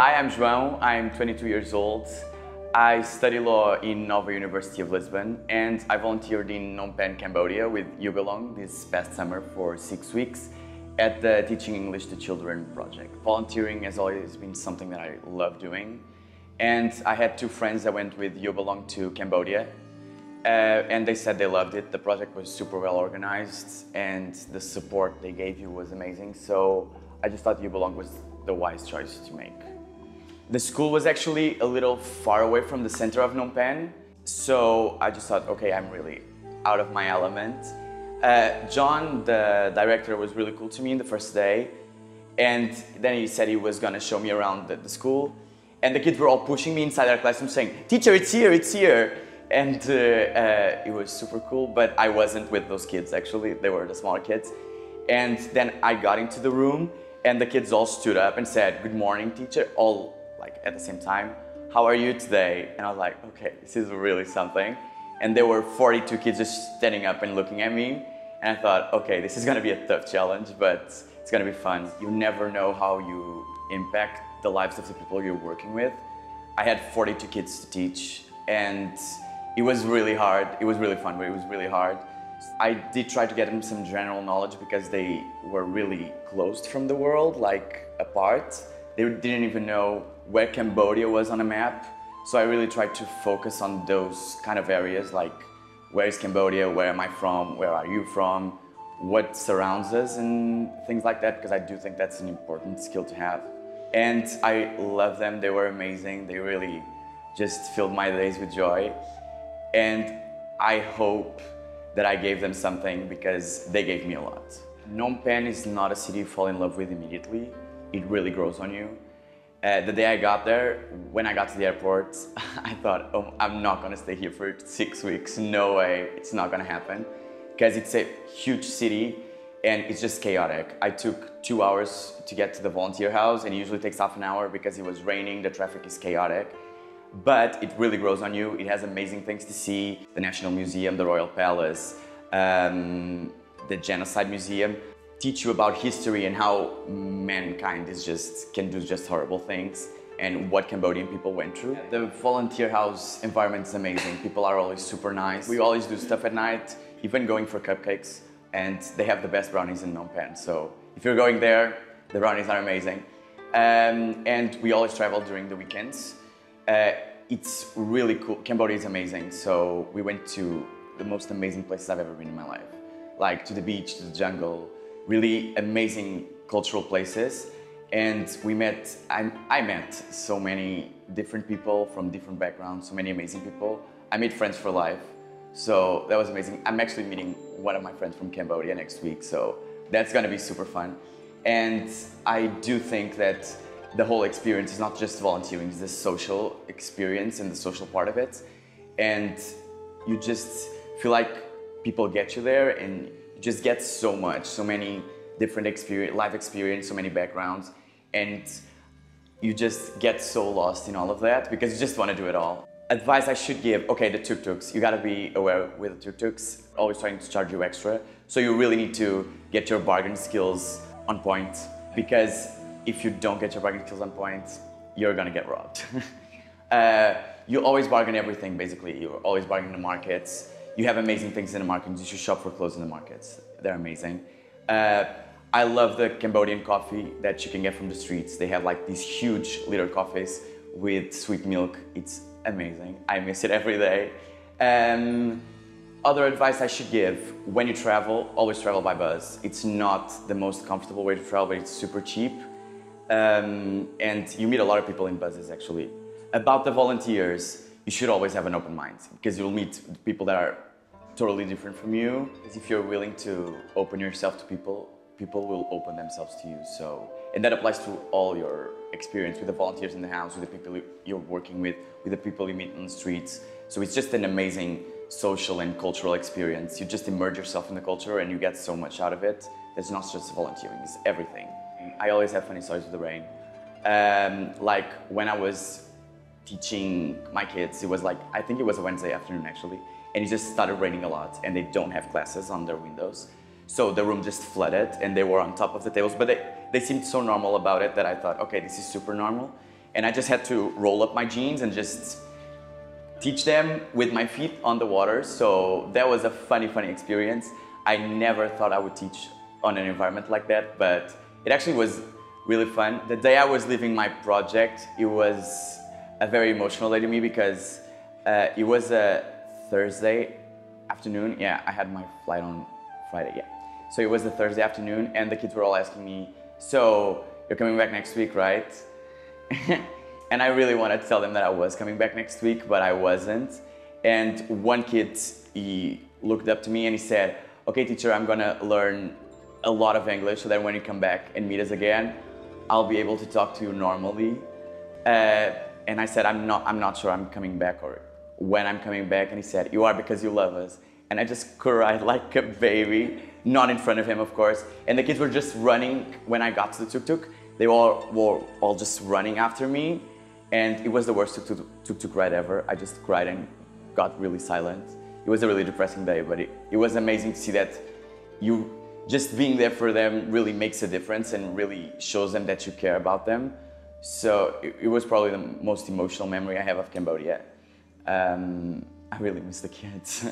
Hi, I'm João. I'm 22 years old. I study law in Nova University of Lisbon, and I volunteered in Phnom Penh, Cambodia with UBELONG this past summer for 6 weeks at the Teaching English to Children project. Volunteering has always been something that I love doing, and I had two friends that went with UBELONG to Cambodia, and they said they loved it. The project was super well organized, and the support they gave you was amazing, so I just thought UBELONG was the wise choice to make. The school was actually a little far away from the center of Phnom Penh, so I just thought, okay, I'm really out of my element. John, the director, was really cool to me in the first day, and then he said he was gonna show me around the school, and the kids were all pushing me inside our classroom saying, "Teacher, it's here, it's here!" And it was super cool, but I wasn't with those kids actually, they were the smaller kids. And then I got into the room, and the kids all stood up and said, "Good morning, teacher," all like at the same time. "How are you today?" And I was like, okay, this is really something. And there were 42 kids just standing up and looking at me. And I thought, okay, this is gonna be a tough challenge, but it's gonna be fun. You never know how you impact the lives of the people you're working with. I had 42 kids to teach, and it was really hard. It was really fun, but it was really hard. I did try to get them some general knowledge because they were really closed from the world, like apart. They didn't even know where Cambodia was on a map. So I really tried to focus on those kind of areas, like where is Cambodia, where am I from, where are you from, what surrounds us and things like that, because I do think that's an important skill to have. And I love them, they were amazing, they really just filled my days with joy. And I hope that I gave them something because they gave me a lot. Phnom Penh is not a city you fall in love with immediately. It really grows on you. The day I got there, when I got to the airport, I thought, oh, I'm not gonna stay here for 6 weeks. No way, it's not gonna happen. Because it's a huge city and it's just chaotic. I took 2 hours to get to the volunteer house, and it usually takes half an hour because it was raining, the traffic is chaotic. But it really grows on you. It has amazing things to see. The National Museum, the Royal Palace, the Genocide Museum. Teach you about history and how mankind can do just horrible things and what Cambodian people went through. The volunteer house environment is amazing. People are always super nice. We always do stuff at night, even going for cupcakes, and they have the best brownies in Phnom Penh. So if you're going there, the brownies are amazing. And we always travel during the weekends. It's really cool. Cambodia is amazing. So we went to the most amazing places I've ever been in my life. Like to the beach, to the jungle, really amazing cultural places. And I met so many different people from different backgrounds, so many amazing people. I made friends for life. So that was amazing. I'm actually meeting one of my friends from Cambodia next week. So that's gonna be super fun. And I do think that the whole experience is not just volunteering, it's the social experience and the social part of it. And you just feel like people get you there, and you just get so much, so many different life experience, so many backgrounds, and you just get so lost in all of that because you just want to do it all. Advice I should give, okay, the tuk-tuks. You gotta be aware with the tuk-tuks, always trying to charge you extra. So you really need to get your bargain skills on point, because if you don't get your bargaining skills on point, you're gonna get robbed. You always bargain everything, basically. You're always bargaining in the markets. You have amazing things in the markets. You should shop for clothes in the markets. They're amazing. I love the Cambodian coffee that you can get from the streets. They have like these huge liter coffees with sweet milk. It's amazing. I miss it every day. Other advice I should give, when you travel, always travel by bus. It's not the most comfortable way to travel, but it's super cheap. And you meet a lot of people in buses, actually. About the volunteers, you should always have an open mind, because you'll meet people that are totally different from you. If you're willing to open yourself to people, people will open themselves to you. So, and that applies to all your experience with the volunteers in the house, with the people you're working with the people you meet on the streets. So it's just an amazing social and cultural experience. You just immerse yourself in the culture and you get so much out of it. It's not just volunteering, it's everything. I always have funny stories with the rain. Like when I was teaching my kids, it was like, I think it was a Wednesday afternoon actually, and it just started raining a lot, and they don't have glasses on their windows. So the room just flooded and they were on top of the tables, but they seemed so normal about it that I thought, okay, this is super normal. and I just had to roll up my jeans and just teach them with my feet on the water. So that was a funny experience. I never thought I would teach on an environment like that, but it actually was really fun. The day I was leaving my project, it was a very emotional day to me because it was a Thursday afternoon. Yeah, I had my flight on Friday, yeah. So it was a Thursday afternoon and the kids were all asking me, so you're coming back next week, right? And I really wanted to tell them that I was coming back next week, but I wasn't. And one kid, he looked up to me and he said, okay, teacher, I'm gonna learn a lot of English so that when you come back and meet us again, I'll be able to talk to you normally. And I said, I'm not sure I'm coming back or when I'm coming back. And he said, you are because you love us. And I just cried like a baby, not in front of him, of course. And the kids were just running when I got to the tuk-tuk. They were all just running after me. And it was the worst tuk-tuk ride ever. I just cried and got really silent. It was a really depressing day, but it was amazing to see that you just being there for them really makes a difference and really shows them that you care about them. So it was probably the most emotional memory I have of Cambodia. I really miss the kids.